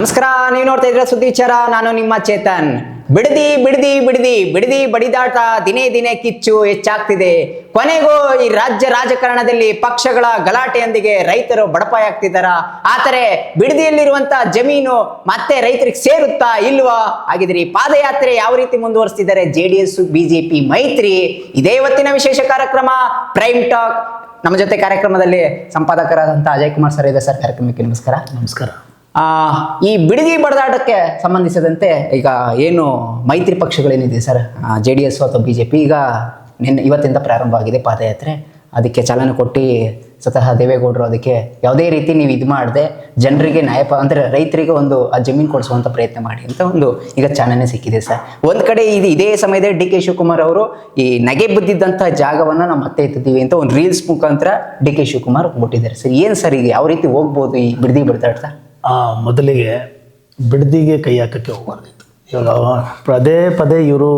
ನಮಸ್ಕಾರ, ನೀವು ನೋಡ್ತಾ ಇದ್ರೆ ಸುದ್ದಿ ವಿಚಾರ. ನಾನು ನಿಮ್ಮ ಚೇತನ್. ಬಿಡದಿ ಬಿಡದಿ ಬಿಡದಿ ಬಿಡದಿ ಬಡಿದಾಟ ದಿನೇ ದಿನೇ ಕಿಚ್ಚು ಹೆಚ್ಚಾಗ್ತಿದೆ. ಕೊನೆಗೂ ಈ ರಾಜ್ಯ ರಾಜಕಾರಣದಲ್ಲಿ ಪಕ್ಷಗಳ ಗಲಾಟೆಯೊಂದಿಗೆ ರೈತರು ಬಡಪಾಯಿ ಆಗ್ತಿದ್ದಾರ. ಆದರೆ ಬಿಡದಿಯಲ್ಲಿರುವಂತ ಜಮೀನು ಮತ್ತೆ ರೈತರಿಗೆ ಸೇರುತ್ತಾ ಇಲ್ವಾ? ಹಾಗಿದ್ರೆ ಈ ಪಾದಯಾತ್ರೆ ಯಾವ ರೀತಿ ಮುಂದುವರಿಸ್ತಿದ್ದಾರೆ JDS BJP ಮೈತ್ರಿ? ಇದೇ ಇವತ್ತಿನ ವಿಶೇಷ ಕಾರ್ಯಕ್ರಮ ಪ್ರೈಮ್ ಟಾಕ್. ನಮ್ಮ ಜೊತೆ ಕಾರ್ಯಕ್ರಮದಲ್ಲಿ ಸಂಪಾದಕರಾದಂಥ ಅಜಯ್ ಕುಮಾರ್ ಸರ್ ಇದೆ. ಸರ್, ಕಾರ್ಯಕ್ರಮಕ್ಕೆ ನಮಸ್ಕಾರ. ನಮಸ್ಕಾರ. ಈ ಬಿಡದಿ ಬಡದಾಟಕ್ಕೆ ಸಂಬಂಧಿಸಿದಂತೆ ಈಗ ಏನು ಮೈತ್ರಿ ಪಕ್ಷಗಳೇನಿದೆ ಸರ್, JDS ಅಥವಾ BJP, ಈಗ ಇವತ್ತಿಂದ ಪ್ರಾರಂಭ ಆಗಿದೆ ಪಾದಯಾತ್ರೆ. ಅದಕ್ಕೆ ಚಾಲನೆ ಕೊಟ್ಟು ಸ್ವತಃ ದೇವೇಗೌಡರು ಅದಕ್ಕೆ ಯಾವುದೇ ರೀತಿ ನೀವು ಇದು ಮಾಡದೆ ಜನರಿಗೆ ಅಂದರೆ ರೈತರಿಗೆ ಒಂದು ಆ ಜಮೀನು ಕೊಡಿಸುವಂಥ ಪ್ರಯತ್ನ ಮಾಡಿ ಅಂತ ಒಂದು ಈಗ ಚಾಲನೆ ಸಿಕ್ಕಿದೆ ಸರ್. ಒಂದು ಕಡೆ ಇದೇ ಸಮಯದಲ್ಲಿ DK ಶಿವಕುಮಾರ್ ಅವರು ಈ ನಗೆ ಬಿದ್ದಿದ್ದಂಥ ಜಾಗವನ್ನು ನಾವು ಮತ್ತೆ ಎತ್ತಿದ್ದೀವಿ ಅಂತ ಒಂದು ರೀಲ್ಸ್ ಮುಖಾಂತರ DK ಶಿವಕುಮಾರ್ ಕೊಟ್ಟಿದ್ದಾರೆ ಸರ್. ಏನು ಸರ್, ಈಗ ಯಾವ ರೀತಿ ಹೋಗ್ಬೋದು ಈ ಬಿಡದಿ ಬಡದಾಡ್ತಾ? ಮೊದಲಿಗೆ ಬಿಡದಿಗೆ ಕೈ ಹಾಕೋಕ್ಕೆ ಹೋಗ್ಬಾರ್ದಿತ್ತು. ಇವಾಗ ಪದೇ ಪದೇ ಇವರು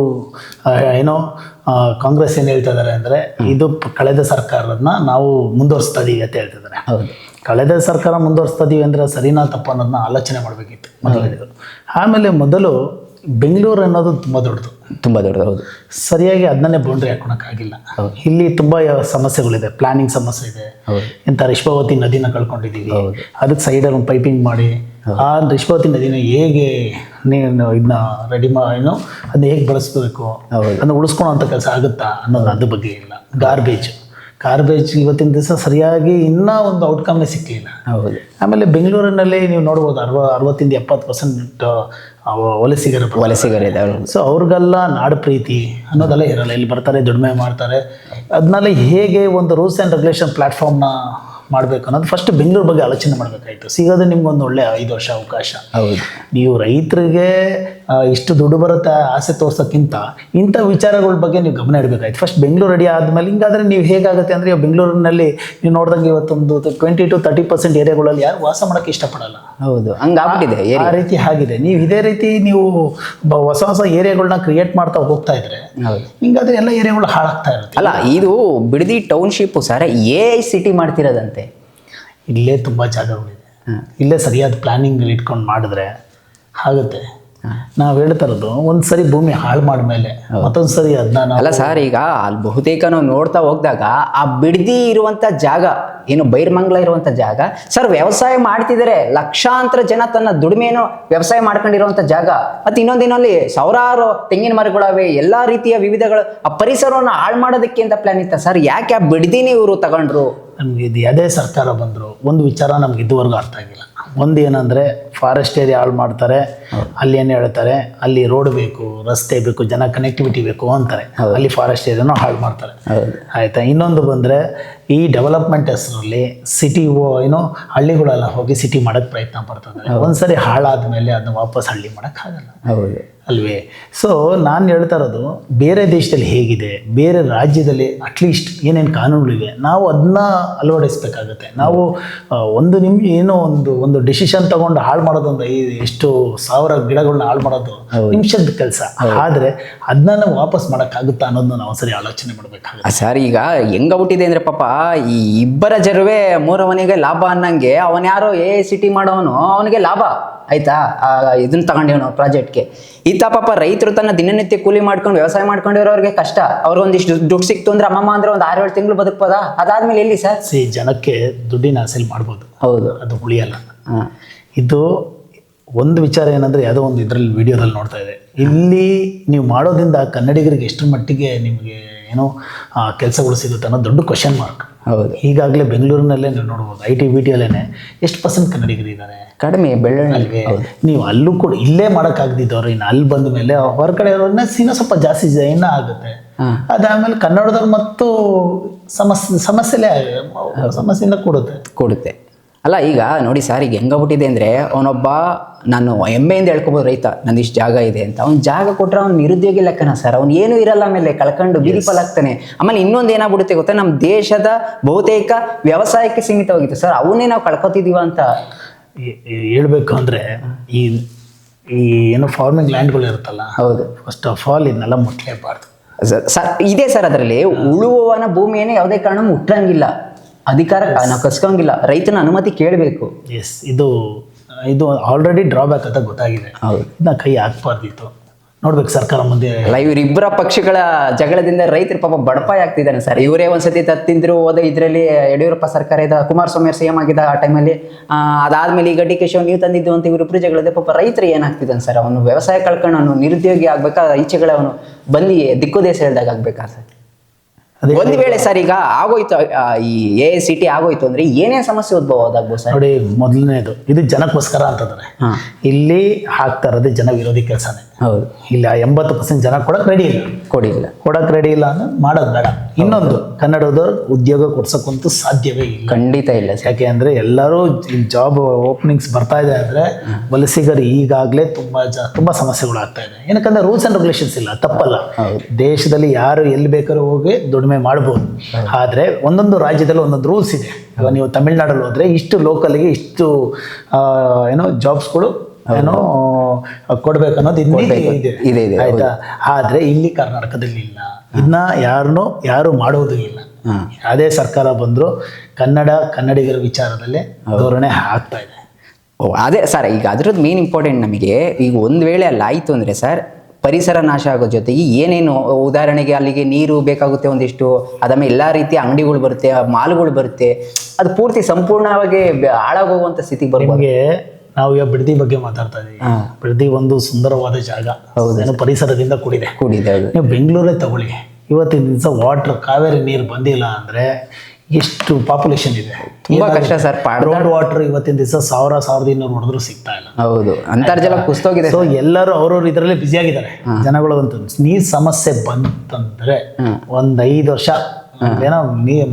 ಏನೋ ಕಾಂಗ್ರೆಸ್ ಏನು ಹೇಳ್ತಾ ಇದ್ದಾರೆ ಅಂದರೆ ಇದು ಕಳೆದ ಸರ್ಕಾರನ ನಾವು ಮುಂದುವರಿಸ್ತಾ ಇದೀವಿ ಅಂತ ಹೇಳ್ತಿದ್ದಾರೆ. ಹೌದು, ಕಳೆದ ಸರ್ಕಾರ ಮುಂದುವರಿಸ್ತಾ ಇದೀವಿ ಅಂದರೆ ಸರಿನಾ ತಪ್ಪು ಅನ್ನೋದನ್ನ ಆಲೋಚನೆ ಮಾಡಬೇಕಿತ್ತು ಮೊದಲು. ಆಮೇಲೆ ಮೊದಲು ಬೆಂಗಳೂರು ಅನ್ನೋದು ತುಂಬ ದೊಡ್ಡದು. ಹೌದು. ಸರಿಯಾಗಿ ಅದನ್ನೇ ಬೌಂಡ್ರಿ ಹಾಕೊಳಕ್ಕಾಗಿಲ್ಲ. ಇಲ್ಲಿ ತುಂಬ ಸಮಸ್ಯೆಗಳಿದೆ. ಪ್ಲಾನಿಂಗ್ ಸಮಸ್ಯೆ ಇದೆ. ಇಂಥ ರಿಷ್ಪಾವತಿ ನದಿನ ಕಳ್ಕೊಂಡಿದ್ದೀವಿ. ಅದಕ್ಕೆ ಸೈಡಲ್ಲಿ ಒಂದು ಪೈಪಿಂಗ್ ಮಾಡಿ ಆ ರಿಷ್ಪಾವತಿ ನದಿನ ಹೇಗೆ ನೀನು ಇದನ್ನ ರೆಡಿ ಏನೋ ಅದನ್ನ ಹೇಗೆ ಬಳಸಬೇಕು, ಅದನ್ನ ಉಳಿಸ್ಕೊಳ್ಳೋಂಥ ಕೆಲಸ ಆಗುತ್ತಾ ಅನ್ನೋದು ಅದ್ರ ಬಗ್ಗೆ ಇಲ್ಲ. ಗಾರ್ಬೇಜ್ ಇವತ್ತಿನ ದಿವಸ ಸರಿಯಾಗಿ ಇನ್ನೂ ಒಂದು ಔಟ್ಕಮ್ನೇ ಸಿಕ್ಕಲಿಲ್ಲ. ಆಮೇಲೆ ಬೆಂಗಳೂರಿನಲ್ಲಿ ನೀವು ನೋಡ್ಬೋದು 60-70% ವಲಸಿಗರ ಇದ್ದಾರೆ. ಸೊ ಅವ್ರಿಗೆಲ್ಲ ನಾಡು ಪ್ರೀತಿ ಅನ್ನೋದೆಲ್ಲ ಇರಲ್ಲ. ಇಲ್ಲಿ ಬರ್ತಾರೆ, ದುಡಿಮೆ ಮಾಡ್ತಾರೆ. ಅದನ್ನೆಲ್ಲ ಹೇಗೆ ಒಂದು ರೂಲ್ಸ್ ಆ್ಯಂಡ್ ರೆಗ್ಯುಲೇಷನ್ ಪ್ಲಾಟ್ಫಾರ್ಮ್ನ ಮಾಡಬೇಕು ಅನ್ನೋದು ಫಸ್ಟ್ ಬೆಂಗಳೂರು ಬಗ್ಗೆ ಆಲೋಚನೆ ಮಾಡಬೇಕಾಯಿತು. ಸಿಗೋದು ನಿಮ್ಗೊಂದು ಒಳ್ಳೆ 5 ವರ್ಷ ಅವಕಾಶ. ನೀವು ರೈತರಿಗೆ ಇಷ್ಟು ದುಡ್ಡು ಬರುತ್ತೆ ಆಸೆ ತೋರ್ಸೋಕ್ಕಿಂತ ಇಂಥ ವಿಚಾರಗಳ ಬಗ್ಗೆ ನೀವು ಗಮನ ಇಡಬೇಕಾಯ್ತು. ಫಸ್ಟ್ ಬೆಂಗಳೂರು ರೆಡಿ ಆದಮೇಲೆ ಹಿಂಗಾದರೆ ನೀವು ಹೇಗಾಗುತ್ತೆ ಅಂದರೆ, ಬೆಂಗಳೂರಿನಲ್ಲಿ ನೀವು ನೋಡಿದಂಗೆ ಇವತ್ತೊಂದು 20-30% ಏರಿಯಾಗಳಲ್ಲಿ ಯಾರು ವಾಸ ಮಾಡೋಕ್ಕೆ ಇಷ್ಟಪಡಲ್ಲ. ಹೌದು, ಹಂಗಾಗ್ಬಿಟ್ಟಿದೆ. ಆ ರೀತಿ ಆಗಿದೆ. ನೀವು ಇದೇ ರೀತಿ ನೀವು ಹೊಸ ಹೊಸ ಏರಿಯಾಗಳನ್ನ ಕ್ರಿಯೇಟ್ ಮಾಡ್ತಾ ಹೋಗ್ತಾ ಇದ್ರೆ ಹಿಂಗಾದ್ರೆ ಎಲ್ಲ ಏರಿಯಾಗಳು ಹಾಳಾಗ್ತಾ ಇರುತ್ತೆ. ಅಲ್ಲ, ಇದು Bidadi township sir AI city ಮಾಡ್ತಿರೋದಂತೆ. ಇಲ್ಲೇ ತುಂಬ ಜಾಗಗಳಿದೆ. ಇಲ್ಲೇ ಸರಿಯಾದ ಪ್ಲಾನಿಂಗ್ ಇಟ್ಕೊಂಡು ಮಾಡಿದ್ರೆ ಆಗುತ್ತೆ. ನಾವು ಹೇಳ್ತಾ ಇರೋದು ಒಂದು ಸರಿ ಭೂಮಿ ಹಾಳು ಮಾಡಿದ್ಮೇಲೆ ಮತ್ತೊಂದು ಸರಿ ಅದನ್ನ ಅಲ್ಲ ಸರ್, ಈಗ ಅಲ್ಲಿ ಬಹುತೇಕ ನಾವು ನೋಡ್ತಾ ಹೋಗಿದಾಗ ಆ ಬಿಡದಿ ಇರುವಂಥ ಜಾಗ ಏನು ಬೈರ್ಮಂಗ್ಲ ಇರುವಂಥ ಜಾಗ ಸರ್, ವ್ಯವಸಾಯ ಮಾಡ್ತಿದ್ದಾರೆ. ಲಕ್ಷಾಂತರ ಜನ ತನ್ನ ದುಡಿಮೆಯನ್ನು ವ್ಯವಸಾಯ ಮಾಡ್ಕೊಂಡಿರುವಂಥ ಜಾಗ. ಮತ್ತು ಇನ್ನೊಂದಿನಲ್ಲಿ ಸಾವಿರಾರು ತೆಂಗಿನ ಮರಗಳವೆ, ಎಲ್ಲ ರೀತಿಯ ವಿವಿಧಗಳು. ಆ ಪರಿಸರವನ್ನು ಹಾಳು ಮಾಡೋದಕ್ಕೆ ಅಂತ ಪ್ಲಾನ್ ಇತ್ತ ಸರ್. ಯಾಕೆ ಆ ಬಿಡದಿನೇ ಇವರು ತಗೊಂಡ್ರು? ನಮ್ಗೆ ಇದು ಯಾವುದೇ ಸರ್ಕಾರ ಬಂದರು ಒಂದು ವಿಚಾರ ನಮ್ಗೆ ಇದುವರೆಗೂ ಅರ್ಥ ಆಗಿಲ್ಲ. ಒಂದು ಏನಂದರೆ ಫಾರೆಸ್ಟ್ ಏರಿಯಾ ಹಾಳು ಮಾಡ್ತಾರೆ. ಅಲ್ಲಿ ಏನು ಹೇಳ್ತಾರೆ, ಅಲ್ಲಿ ರೋಡ್ ಬೇಕು, ರಸ್ತೆ ಬೇಕು, ಜನ ಕನೆಕ್ಟಿವಿಟಿ ಬೇಕು ಅಂತಾರೆ. ಅಲ್ಲಿ ಫಾರೆಸ್ಟ್ ಏರಿಯಾನು ಹಾಳು ಮಾಡ್ತಾರೆ. ಆಯಿತಾ? ಇನ್ನೊಂದು ಬಂದರೆ ಈ ಡೆವಲಪ್ಮೆಂಟ್ ಹೆಸರಲ್ಲಿ ಸಿಟಿ ಏನೋ ಹಳ್ಳಿಗಳೆಲ್ಲ ಹೋಗಿ ಸಿಟಿ ಮಾಡೋಕ್ಕೆ ಪ್ರಯತ್ನ ಪಡ್ತಾರೆ. ಒಂದ್ಸರಿ ಹಾಳಾದ ಮೇಲೆ ಅದನ್ನ ವಾಪಸ್ ಹಳ್ಳಿ ಮಾಡೋಕ್ಕಾಗಲ್ಲ ಅಲ್ವೇ? ಸೊ ನಾನು ಹೇಳ್ತಾ ಇರೋದು, ಬೇರೆ ದೇಶದಲ್ಲಿ ಹೇಗಿದೆ, ಬೇರೆ ರಾಜ್ಯದಲ್ಲಿ ಅಟ್ಲೀಸ್ಟ್ ಏನೇನು ಕಾನೂನುಗಳಿವೆ ನಾವು ಅದನ್ನ ಅಳವಡಿಸ್ಬೇಕಾಗುತ್ತೆ. ನಾವು ಒಂದು ಏನೋ ಒಂದು ಡಿಸಿಷನ್ ತಗೊಂಡು ಹಾಳು ಮಾಡೋದೊಂದು ಎಷ್ಟು 1000 ಗಿಡಗಳನ್ನ ಹಾಳು ಮಾಡೋದು ನಿಮಿಷದ ಕೆಲಸ. ಆದರೆ ಅದನ್ನ ನಾವು ವಾಪಸ್ ಮಾಡೋಕ್ಕಾಗುತ್ತಾ ಅನ್ನೋದನ್ನ ನಾವು ಸರಿ ಆಲೋಚನೆ ಮಾಡಬೇಕಾಗುತ್ತೆ ಸರ್. ಈಗ ಹೆಂಗಾಗ್ಬಿಟ್ಟಿದೆ ಅಂದರೆ ಪಾಪ ಈ ಇಬ್ಬರ ಜರುವೆ ಮೂರವನಿಗೆ ಲಾಭ ಅನ್ನಂಗೆ ಅವನು ಯಾರೋ AI ಸಿಟಿ ಮಾಡೋನು ಅವನಿಗೆ ಲಾಭ ಆಯ್ತಾ, ಇದನ್ನ ತಗೊಂಡಿವನು ಪ್ರಾಜೆಕ್ಟ್ಗೆ. ಈತ ಪಾಪ ರೈತರು ತನ್ನ ದಿನನಿತ್ಯ ಕೂಲಿ ಮಾಡ್ಕೊಂಡು ವ್ಯವಸಾಯ ಮಾಡ್ಕೊಂಡಿರೋರಿಗೆ ಕಷ್ಟ. ಅವ್ರಿಗೊಂದಿಷ್ಟು ದುಡ್ಡು ಸಿಕ್ತು ಅಂದ್ರೆ ಅಮ್ಮಮ್ಮ ಅಂದ್ರೆ ಒಂದು 6-7 ತಿಂಗಳು ಬದುಕ್ಬೋದಾ? ಅದಾದ್ಮೇಲೆ ಎಲ್ಲಿ ಸರ್? ಜನಕ್ಕೆ ದುಡ್ಡಿನ ಆಸೆಲ್ ಮಾಡ್ಬೋದು. ಹೌದು, ಅದು ಉಳಿಯಲ್ಲ. ಇದು ಒಂದು ವಿಚಾರ ಏನಂದ್ರೆ, ಯಾವುದೋ ಒಂದು ಇದರಲ್ಲಿ ವಿಡಿಯೋದಲ್ಲಿ ನೋಡ್ತಾ ಇದೆ, ಇಲ್ಲಿ ನೀವು ಮಾಡೋದ್ರಿಂದ ಕನ್ನಡಿಗರಿಗೆ ಎಷ್ಟರ ಮಟ್ಟಿಗೆ ನಿಮಗೆ ಏನೋ ಕೆಲಸಗಳು ಸಿಗುತ್ತೆ ಅನ್ನೋ ದೊಡ್ಡ ಕ್ವಶನ್ ಮಾರ್ಕ್. ಹೌದು, ಈಗಾಗಲೇ ಬೆಂಗಳೂರಿನಲ್ಲೇ ನೀವು ನೋಡ್ಬೋದು, IT BTಯಲ್ಲೇ ಎಷ್ಟು % ಕನ್ನಡಿಗರಿದ್ದಾರೆ? ಕಡಿಮೆ ಬೆಳ್ಳುಳ್ಳಿ. ನೀವು ಅಲ್ಲೂ ಕೂಡ ಇಲ್ಲೇ ಮಾಡೋಕ್ಕಾಗ್ದಿದ್ದವ್ರು ಇನ್ನು ಅಲ್ಲಿ ಬಂದ ಮೇಲೆ ಹೊರಗಡೆ ಇರೋರನ್ನ ಇನ್ನೂ ಸ್ವಲ್ಪ ಜಾಸ್ತಿ ಜೈನ ಆಗುತ್ತೆ. ಅದಾದಮೇಲೆ ಕನ್ನಡದವ್ರು ಮತ್ತು ಸಮಸ್ಯೆಯಿಂದ ಕೊಡುತ್ತೆ. ಅಲ್ಲ, ಈಗ ನೋಡಿ ಸರ್, ಈಗ ಹೆಂಗಾಗ್ಬಿಟ್ಟಿದೆ ಅಂದರೆ, ಅವನೊಬ್ಬ ನಾನು ಹೆಮ್ಮೆಯಿಂದ ಹೇಳ್ಕೊಬೋದು ರೈತ, ನಂದಿಷ್ಟು ಜಾಗ ಇದೆ ಅಂತ. ಅವ್ನು ಜಾಗ ಕೊಟ್ಟರೆ ಅವ್ನು ನಿರುದ್ಯೋಗಿ ಲೆಕ್ಕನ ಸರ್. ಅವ್ನು ಏನೂ ಇರಲ್ಲ, ಆಮೇಲೆ ಕಳ್ಕೊಂಡು ಬೀದಿ ಪಾಲಾಗ್ತಾನೆ. ಆಮೇಲೆ ಇನ್ನೊಂದು ಏನಾಗ್ಬಿಡುತ್ತೆ ಗೊತ್ತಾ, ನಮ್ಮ ದೇಶದ ಬಹುತೇಕ ವ್ಯವಸಾಯಕ್ಕೆ ಸೀಮಿತವಾಗಿತ್ತು ಸರ್. ಅವನ್ನೇ ನಾವು ಕಳ್ಕೊತಿದ್ದೀವ ಅಂತ ಹೇಳ್ಬೇಕು ಅಂದರೆ, ಈ ಏನೋ ಫಾರ್ಮಿಂಗ್ ಲ್ಯಾಂಡ್ಗಳು ಇರುತ್ತಲ್ಲ, ಹೌದು, ಫಸ್ಟ್ ಆಫ್ ಆಲ್ ಇದನ್ನೆಲ್ಲ ಮುಟ್ಲೇಬಾರ್ದು ಸರ್. ಇದೆ ಸರ್, ಅದರಲ್ಲಿ ಉಳುವವನ ಭೂಮಿಯನ್ನೇ ಯಾವುದೇ ಕಾರಣ ಮುಟ್ಟಂಗಿಲ್ಲ, ಅಧಿಕಾರ ನಾವು ಕಸ್ಕೊಂಗಿಲ್ಲ, ರೈತನ ಅನುಮತಿ ಕೇಳಬೇಕು. ಇದು ಇದು ಆಲ್ರೆಡಿ ಡ್ರಾಬ್ಯಾಕ್ ಅಂತ ಗೊತ್ತಾಗಿದೆ. ಹೌದು. ಇದನ್ನ ಕೈ ಹಾಕ್ಬಾರ್ದಿತ್ತು. ನೋಡ್ಬೇಕು ಸರ್ಕಾರ ಮುಂದೆ. ಅಲ್ಲ, ಇವರಿಬ್ಬರ ಪಕ್ಷಗಳ ಜಗಳದಿಂದ ರೈತರು ಪಾಪ ಬಡಪಾಯಿ ಆಗ್ತಿದ್ದಾನೆ ಸರ್. ಇವರೇ ಒಂದ್ಸತಿ ತಿಂದ್ರು ಹೋದ ಇದರಲ್ಲಿ ಯಡಿಯೂರಪ್ಪ ಸರ್ಕಾರ ಇದ್ದ, ಕುಮಾರಸ್ವಾಮಿ ಸಿಎಂ ಆಗಿದ್ದ ಆ ಟೈಮಲ್ಲಿ. ಅದಾದ್ಮೇಲೆ ಈಗ ಡಿ ಕೆ ಶಿವ ನೀವು ತಂದಿದ್ದು ಅಂತ ಇವರಿಬ್ಬರು ಜಗಳದೆ ಪಾಪ ರೈತರು ಏನಾಗ್ತಿದ್ದಾನೆ ಸರ್. ಅವನು ವ್ಯವಸಾಯ ಕಳ್ಕೊಂಡು ಅವನು ನಿರುದ್ಯೋಗಿ ಆಗ್ಬೇಕಾ, ಈಚೆಗಳ ಅವನು ಬಂದು ದಿಕ್ಕು ದೇಶ ಹೇಳ್ದಾಗ ಆಗ್ಬೇಕಾ ಸರ್. ಒಂದು ವೇಳೆ ಸರ್ ಈಗ ಆಗೋಯ್ತು, ಈ AICT ಆಗೋಯ್ತು ಅಂದ್ರೆ ಏನೇನ್ ಸಮಸ್ಯೆ ಉದ್ಭವ ಆದಾಗ್ಬೋದು ಸರ್? ನೋಡಿ, ಮೊದಲನೇದು ಇದು ಜನಕ್ಕೋಸ್ಕರ ಅಂತಂದ್ರೆ ಇಲ್ಲಿ ಹಾಕ್ತಾ ಇರೋದು ಜನ ವಿರೋಧಿ ಕೆಲಸನೇ. ಹೌದು. ಇಲ್ಲ 80% ಜನ ಕೊಡಕ್ ರೆಡಿ ಇಲ್ಲ. ಕೊಡಕ್ ರೆಡಿ ಇಲ್ಲ ಅಂದ್ರೆ ಮಾಡೋದು ಬೇಡ. ಇನ್ನೊಂದು, ಕನ್ನಡದ ಉದ್ಯೋಗ ಕೊಡ್ಸಕ್ಕಂತೂ ಸಾಧ್ಯವೇ ಇಲ್ಲ, ಖಂಡಿತ ಇಲ್ಲ. ಯಾಕೆ ಅಂದ್ರೆ ಎಲ್ಲರೂ ಜಾಬ್ ಓಪನಿಂಗ್ಸ್ ಬರ್ತಾ ಇದೆ ಅಂದ್ರೆ ವಲಸಿಗರು ಈಗಾಗಲೇ ತುಂಬಾ ಸಮಸ್ಯೆಗಳು ಆಗ್ತಾ ಇದೆ. ಏನಕ್ಕಂದ್ರೆ ರೂಲ್ಸ್ ಅಂಡ್ ರೆಗ್ಯುಲೇಷನ್ಸ್ ಇಲ್ಲ, ತಪ್ಪಲ್ಲ. ದೇಶದಲ್ಲಿ ಯಾರು ಎಲ್ಲಿ ಬೇಕಾದ್ರೂ ಹೋಗಿ ದುಡಿಮೆ ಮಾಡ್ಬೋದು. ಆದ್ರೆ ಒಂದೊಂದು ರಾಜ್ಯದಲ್ಲಿ ಒಂದೊಂದು ರೂಲ್ಸ್ ಇದೆ. ಇವಾಗ ನೀವು ತಮಿಳ್ನಾಡಲ್ಲಿ ಹೋದ್ರೆ ಇಷ್ಟು ಲೋಕಲ್ಗೆ ಇಷ್ಟು ಜಾಬ್ಸ್ಗಳು ಕೊಡ್ಬೇಕನ್ನೋದು ಇದೆ, ಆಯ್ತಾ? ಆದ್ರೆ ಇಲ್ಲಿ ಕರ್ನಾಟಕದಲ್ಲಿ ಇಲ್ಲ. ಇದನ್ನ ಯಾರು ಮಾಡೋದು ಇಲ್ಲ. ಅದೇ ಸರ್ಕಾರ ಬಂದ್ರು ಕನ್ನಡಿಗರ ವಿಚಾರದಲ್ಲೇ ಧೋರಣೆ ಆಗ್ತಾ ಇದೆ. ಅದೇ ಸರ್, ಈಗ ಅದ್ರದ್ದು ಮೇನ್ ಇಂಪಾರ್ಟೆಂಟ್ ನಮಗೆ. ಈಗ ಒಂದು ವೇಳೆ ಅಲ್ಲಿ ಆಯಿತು ಅಂದರೆ ಸರ್, ಪರಿಸರ ನಾಶ ಆಗೋ ಜೊತೆಗೆ ಏನೇನು, ಉದಾಹರಣೆಗೆ ಅಲ್ಲಿಗೆ ನೀರು ಬೇಕಾಗುತ್ತೆ ಒಂದಿಷ್ಟು, ಅದಾದ್ಮೇಲೆ ಎಲ್ಲ ರೀತಿಯ ಅಂಗಡಿಗಳು ಬರುತ್ತೆ, ಮಾಲ್ಗಳು ಬರುತ್ತೆ, ಅದು ಪೂರ್ತಿ ಸಂಪೂರ್ಣವಾಗಿ ಹಾಳಾಗೋಗುವಂಥ ಸ್ಥಿತಿಗೆ ಬರ್ಬೋದು. ನಾವು ಈಗ ಬಿಡದಿ ಬಗ್ಗೆ ಮಾತಾಡ್ತಾ ಇದೀವಿ. ಬಿಡದಿ ಒಂದು ಸುಂದರವಾದ ಜಾಗ, ಪರಿಸರದಿಂದ ಕೂಡಿದೆ. ನೀವು ಬೆಂಗಳೂರೇ ತಗೊಳ್ಳಿ, ಇವತ್ತಿನ ದಿವಸ ಕಾವೇರಿ ನೀರು ಬಂದಿಲ್ಲ ಅಂದ್ರೆ ಎಷ್ಟು ಪಾಪ್ಯುಲೇಷನ್ ಇದೆ, ತುಂಬಾ ಕಷ್ಟ ಸರ್. ಗ್ರೌಂಡ್ ವಾಟರ್ ಇವತ್ತಿನ ದಿವಸ 1200 ಹೊಡೆದ್ರು ಸಿಗ್ತಾ ಇಲ್ಲ. ಹೌದು, ಅಂತರ್ಜಲ ಕುಸಿದೋಗಿದೆ. ಸೊ ಎಲ್ಲರೂ ಅವ್ರವ್ರ ಇದರಲ್ಲಿ ಬ್ಯುಸಿ ಆಗಿದ್ದಾರೆ ಜನಗಳು. ಅಂತ ನೀರ್ ಸಮಸ್ಯೆ ಬಂತಂದ್ರೆ 5 ವರ್ಷ ಏನೋ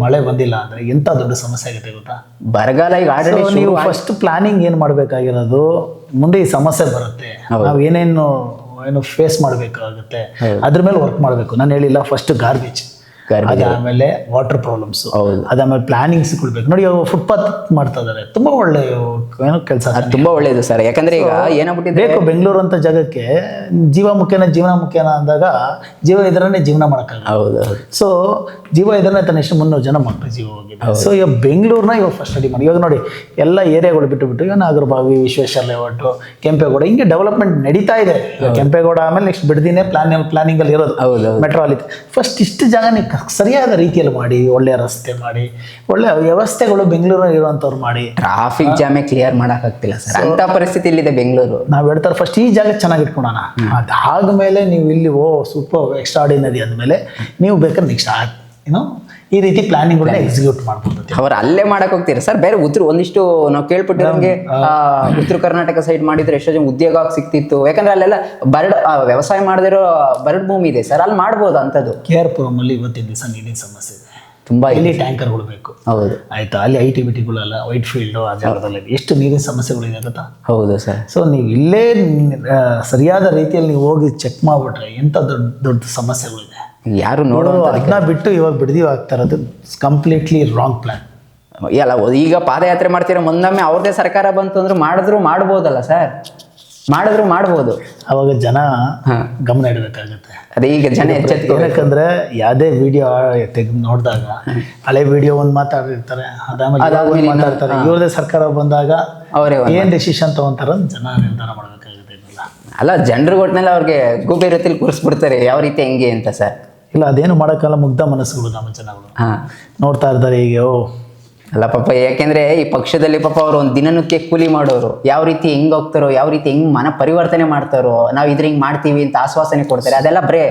ಮಳೆ ಬಂದಿಲ್ಲ ಅಂದ್ರೆ ಎಂತ ದೊಡ್ಡ ಸಮಸ್ಯೆ ಆಗುತ್ತೆ ಗೊತ್ತಾ? ಬರಗಾಲ ಈಗ ಆಲ್ರೆಡಿ. ನೀವು ಫಸ್ಟ್ ಪ್ಲಾನಿಂಗ್ ಏನ್ ಮಾಡ್ಬೇಕಾಗಿರೋದು, ಮುಂದೆ ಈ ಸಮಸ್ಯೆ ಬರುತ್ತೆ, ನಾವ್ ಏನೇನು ಫೇಸ್ ಮಾಡ್ಬೇಕಾಗುತ್ತೆ, ಅದ್ರ ಮೇಲೆ ವರ್ಕ್ ಮಾಡ್ಬೇಕು. ನಾನು ಹೇಳಿಲ್ಲ, ಫಸ್ಟ್ ಗಾರ್ಬೇಜ್, ಅದಾದ್ಮೇಲೆ ವಾಟರ್ ಪ್ರಾಬ್ಲಮ್ಸ್, ಅದಾದ್ಮೇಲೆ ಪ್ಲಾನಿಂಗ್ಸ್ ಕೊಡ್ಬೇಕು. ನೋಡಿ, ಫುಟ್ಪಾತ್ ಮಾಡ್ತಾ ಇದಾರೆ, ತುಂಬಾ ಒಳ್ಳೆ ಕೆಲಸ, ತುಂಬಾ ಒಳ್ಳೇದು ಸರ್. ಯಾಕಂದ್ರೆ ಈಗ ಏನಾಗ್ಬಿಟ್ಟಿದೆ, ಬೇಕು ಬೆಂಗಳೂರು ಅಂತ ಜಾಗಕ್ಕೆ ಜೀವನ ಮುಖ್ಯನ ಅಂದಾಗ ಜೀವ ಇದ್ರೇ ಜೀವನ ಮಾಡಕ್ಕಾಗ. ಹೌದು. ಸೊ ಜೀವ ಇದ್ರೆ ತಾನೆ ಎಷ್ಟು 300 ಜನ ಮಕ್ಕಳು ಜೀವ ಹೋಗಿದೆ. ಸೊ ಇವಾಗ ಬೆಂಗಳೂರನ್ನ ಇವಾಗ ಫಸ್ಟ್ ಸ್ಟಡಿ ಮಾಡಿ. ಇವಾಗ ನೋಡಿ, ಎಲ್ಲ ಏರಿಯಾಗಳು ಬಿಟ್ಟು ಈಗ ನಾಗರಬಾವಿ, ವಿಶ್ವೇಶ್ವರ ಲೇಔಟ್, ಕೆಂಪೇಗೌಡ, ಹಿಂಗೆ ಡೆವಲಪ್ಮೆಂಟ್ ನಡೀತಾ ಇದೆ. ಕೆಂಪೇಗೌಡ ಆಮೇಲೆ ನೆಕ್ಸ್ಟ್ ಬಿಡದಿನೇ ಪ್ಲಾನಿಂಗ್ ಅಲ್ಲಿ ಇರೋದು, ಮೆಟ್ರೋ ಅಲ್ಲಿ. ಫಸ್ಟ್ ಇಷ್ಟು ಜಾಗ ಸರಿಯಾದ ರೀತಿಯಲ್ಲಿ ಮಾಡಿ, ಒಳ್ಳೆ ರಸ್ತೆ ಮಾಡಿ, ಒಳ್ಳೆ ವ್ಯವಸ್ಥೆಗಳು ಬೆಂಗಳೂರಲ್ಲಿ ಇರುವಂತವ್ರು ಮಾಡಿ. ಟ್ರಾಫಿಕ್ ಜಾಮೇ ಕ್ಲಿಯರ್ ಮಾಡಕ್ ಆಗ್ತಿಲ್ಲ ಸರ್, ಅಂತ ಪರಿಸ್ಥಿತಿ ಇಲ್ಲಿದೆ ಬೆಂಗಳೂರು. ನಾವ್ ಹೇಳ್ತಾರೆ ಫಸ್ಟ್ ಈ ಜಾಗ ಚೆನ್ನಾಗಿ ಇಟ್ಕೊಳೋಣ, ಅದಾದ್ಮೇಲೆ ನೀವು ಇಲ್ಲಿ ಸೂಪರ್ ಎಕ್ಸ್ಟ್ರಾರ್ಡಿನರಿ ಅಂದ್ಮೇಲೆ ನೀವು ಬೇಕಾದ್ರೆ ನೆಕ್ಸ್ಟ್ ಈ ರೀತಿ ಪ್ಲಾನಿಂಗ್ ಎಕ್ಸಿಕ್ಯೂಟ್ ಮಾಡ್ಬೋದು. ಅವ್ರು ಅಲ್ಲೇ ಮಾಡಕ್ ಹೋಗ್ತೀರಾ ಸರ್? ಬೇರೆ ಒಂದಿಷ್ಟು ನಾವು ಕೇಳ್ಪಟ್ಟಿರೋಂಗೆ ಉತ್ತರ ಕರ್ನಾಟಕ ಸೈಡ್ ಮಾಡಿದ್ರೆ ಎಷ್ಟೋ ಜನ ಉದ್ಯೋಗ ಸಿಕ್ತಿತ್ತು. ಯಾಕಂದ್ರೆ ಅಲ್ಲೆಲ್ಲ ವ್ಯವಸಾಯ ಮಾಡದಿರೋ ಬರಡು ಭೂಮಿ ಇದೆ ಸರ್, ಅಲ್ಲಿ ಮಾಡ್ಬೋದು ಅಂತದ್ದು. KRPುರಂ ಅಲ್ಲಿ ಇವತ್ತಿನ ದಿವಸ ನೀರಿನ ಸಮಸ್ಯೆ ಇದೆ ತುಂಬಾ. ಇಲ್ಲಿ ಟ್ಯಾಂಕರ್ಗಳು ಬೇಕು. ಹೌದು, ಆಯ್ತಾ? ಅಲ್ಲಿ ITBTಗಳೆಲ್ಲ ವೈಟ್ ಫೀಲ್ಡ್ ಆ ಜಾಗದಲ್ಲಿ ಎಷ್ಟು ನೀರಿನ ಸಮಸ್ಯೆಗಳಿದೆ ಗೊತ್ತಾ? ಹೌದು ಸರ್. ಸೊ ನೀವು ಇಲ್ಲೇ ಸರಿಯಾದ ರೀತಿಯಲ್ಲಿ ನೀವು ಹೋಗಿ ಚೆಕ್ ಮಾಡ್ಬಿಟ್ರೆ ಎಂತ ದೊಡ್ಡ ಸಮಸ್ಯೆಗಳಿದೆ. ಯಾರು ನೋಡೋದು ಅದನ್ನ ಬಿಟ್ಟು ಇವಾಗ ಬಿಡದಿ ಆಗ್ತಾ ಇರೋದು ಕಂಪ್ಲೀಟ್ಲಿ ರಾಂಗ್ ಪ್ಲಾನ್. ಅಲ್ಲ, ಈಗ ಪಾದಯಾತ್ರೆ ಮಾಡ್ತೀರಾ, ಮುಂದೊಮ್ಮೆ ಅವ್ರದೇ ಸರ್ಕಾರ ಬಂತು ಅಂದ್ರೆ ಮಾಡ್ಬೋದಲ್ಲ ಸರ್, ಮಾಡ್ಬೋದು. ಅವಾಗ ಜನ ಗಮನ ಇಡಬೇಕಾಗುತ್ತೆ. ಅದೇ ಈಗ ಜನ ಏನಕ್ಕಂದ್ರೆ ಯಾವುದೇ ವಿಡಿಯೋ ತೆಗೆದು ನೋಡಿದಾಗ ಹಳೆ ವಿಡಿಯೋ ಒಂದು ಮಾತಾಡಿರ್ತಾರೆ, ಅದಾದ್ಮೇಲೆ ಮಾತಾಡ್ತಾರೆ. ಇವ್ರದೇ ಸರ್ಕಾರ ಬಂದಾಗ ಏನ್ ಡಿಸಿಷನ್ ತಗೊಂತಾರ ಜನ ನಿರ್ಧಾರ ಮಾಡ್ಬೇಕಾಗುತ್ತೆ. ಅಲ್ಲ, ಜನರು ಒಟ್ಟಿನಲ್ಲಿ ಅವ್ರಿಗೆ ಗೂಬೆ ರೀತಿಯಲ್ಲಿ ಕೂರಿಸ್ಬಿಡ್ತಾರೆ, ಯಾವ ರೀತಿ ಹೆಂಗೆ ಅಂತ ಸರ್. ಇಲ್ಲ, ಅದೇನು ಮಾಡೋಕ್ಕಲ್ಲ, ಮುಗ್ಧ ಮನಸ್ಸುಗಳು ನಮ್ಮ ಜನಗಳು ನೋಡ್ತಾ ಇರ್ತಾರೆ ಈಗ. ಅಲ್ಲ ಪಾಪ, ಯಾಕೆಂದ್ರೆ ಈ ಪಕ್ಷದಲ್ಲಿ ಪಾಪ ಅವರು ಒಂದು ದಿನನಿತ್ಯ ಕೂಲಿ ಮಾಡೋರು, ಯಾವ ರೀತಿ ಹೆಂಗ್ ಹೋಗ್ತಾರೋ, ಯಾವ ರೀತಿ ಹೆಂಗ್ ಮನ ಪರಿವರ್ತನೆ ಮಾಡ್ತಾರೋ, ನಾವು ಇದ್ರ ಹಿಂಗ್ ಮಾಡ್ತೀವಿ ಅಂತ ಆಶ್ವಾಸನೆ ಕೊಡ್ತಾರೆ, ಅದೆಲ್ಲ ಬರೇ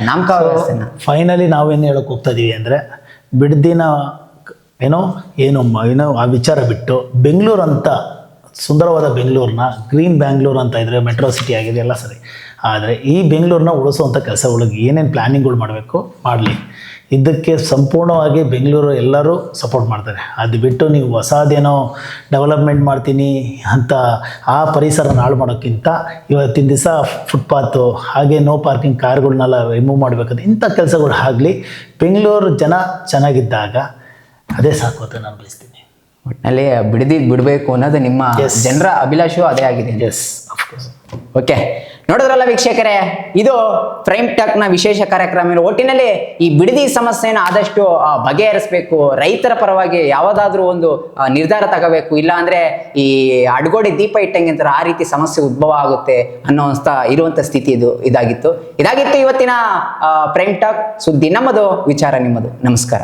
ನಾಮಕ. ಫೈನಲಿ ನಾವೇನು ಹೇಳಕ್ ಹೋಗ್ತಾ ಇದೀವಿ ಅಂದ್ರೆ, ಬಿಡ್ದಿನ ಏನೋ ಆ ವಿಚಾರ ಬಿಟ್ಟು ಬೆಂಗಳೂರು ಅಂತ ಸುಂದರವಾದ ಬೆಂಗಳೂರನ್ನ ಗ್ರೀನ್ ಬ್ಯಾಂಗ್ಳೂರ್ ಅಂತ ಇದ್ರೆ ಮೆಟ್ರೋ ಸಿಟಿ ಆಗಿದೆ, ಎಲ್ಲ ಸರಿ. ಆದರೆ ಈ ಬೆಂಗಳೂರನ್ನ ಉಳಿಸುವಂಥ ಕೆಲಸಗಳಿಗೆ ಏನೇನು ಪ್ಲ್ಯಾನಿಂಗ್ಗಳು ಮಾಡಬೇಕು ಮಾಡಲಿ. ಇದಕ್ಕೆ ಸಂಪೂರ್ಣವಾಗಿ ಬೆಂಗಳೂರು ಎಲ್ಲರೂ ಸಪೋರ್ಟ್ ಮಾಡ್ತಾರೆ. ಅದು ಬಿಟ್ಟು ನೀವು ಹೊಸದೇನೋ ಡೆವಲಪ್ಮೆಂಟ್ ಮಾಡ್ತೀನಿ ಅಂತ ಆ ಪರಿಸರನ ಹಾಳು ಮಾಡೋಕ್ಕಿಂತ ಇವತ್ತಿನ ದಿವಸ ಫುಟ್ಪಾತು ಹಾಗೆ ನೋ ಪಾರ್ಕಿಂಗ್ ಕಾರ್ಗಳನ್ನೆಲ್ಲ ರಿಮೂವ್ ಮಾಡಬೇಕಂತ ಇಂಥ ಕೆಲಸಗಳು ಆಗಲಿ. ಬೆಂಗಳೂರು ಜನ ಚೆನ್ನಾಗಿದ್ದಾಗ ಅದೇ ಸಾಕು ಅಂತ ನಾನು ಬಯಸ್ತೀನಿ. ಒಟ್ಟಿನಲ್ಲಿ ಬಿಡಬೇಕು ಅನ್ನೋದು ನಿಮ್ಮ ಜನರ ಅಭಿಲಾಷೆಯೂ ಅದೇ ಆಗಿದೆ. S, of course. ಓಕೆ, ನೋಡಿದ್ರಲ್ಲ ವೀಕ್ಷಕರೇ, ಇದು ಪ್ರೈಮ್ ಟಾಕ್ನ ವಿಶೇಷ ಕಾರ್ಯಕ್ರಮ. ಒಟ್ಟಿನಲ್ಲಿ ಈ ಬಿಡದಿ ಸಮಸ್ಯೆನ ಆದಷ್ಟು ಬಗೆಹರಿಸಬೇಕು, ರೈತರ ಪರವಾಗಿ ಯಾವುದಾದ್ರೂ ಒಂದು ನಿರ್ಧಾರ ತಗೋಬೇಕು, ಇಲ್ಲ ಅಂದ್ರೆ ಈ ಅಡ್ಗೋಡಿ ದೀಪ ಇಟ್ಟಂಗೆ ಅಂತಾರೆ ಆ ರೀತಿ ಸಮಸ್ಯೆ ಉದ್ಭವ ಆಗುತ್ತೆ ಇರುವಂತ ಸ್ಥಿತಿ ಇದಾಗಿತ್ತು ಇವತ್ತಿನ ಪ್ರೈಮ್ ಟಾಕ್. ಸುದ್ದಿ ನಮ್ಮದು, ವಿಚಾರ ನಿಮ್ಮದು. ನಮಸ್ಕಾರ.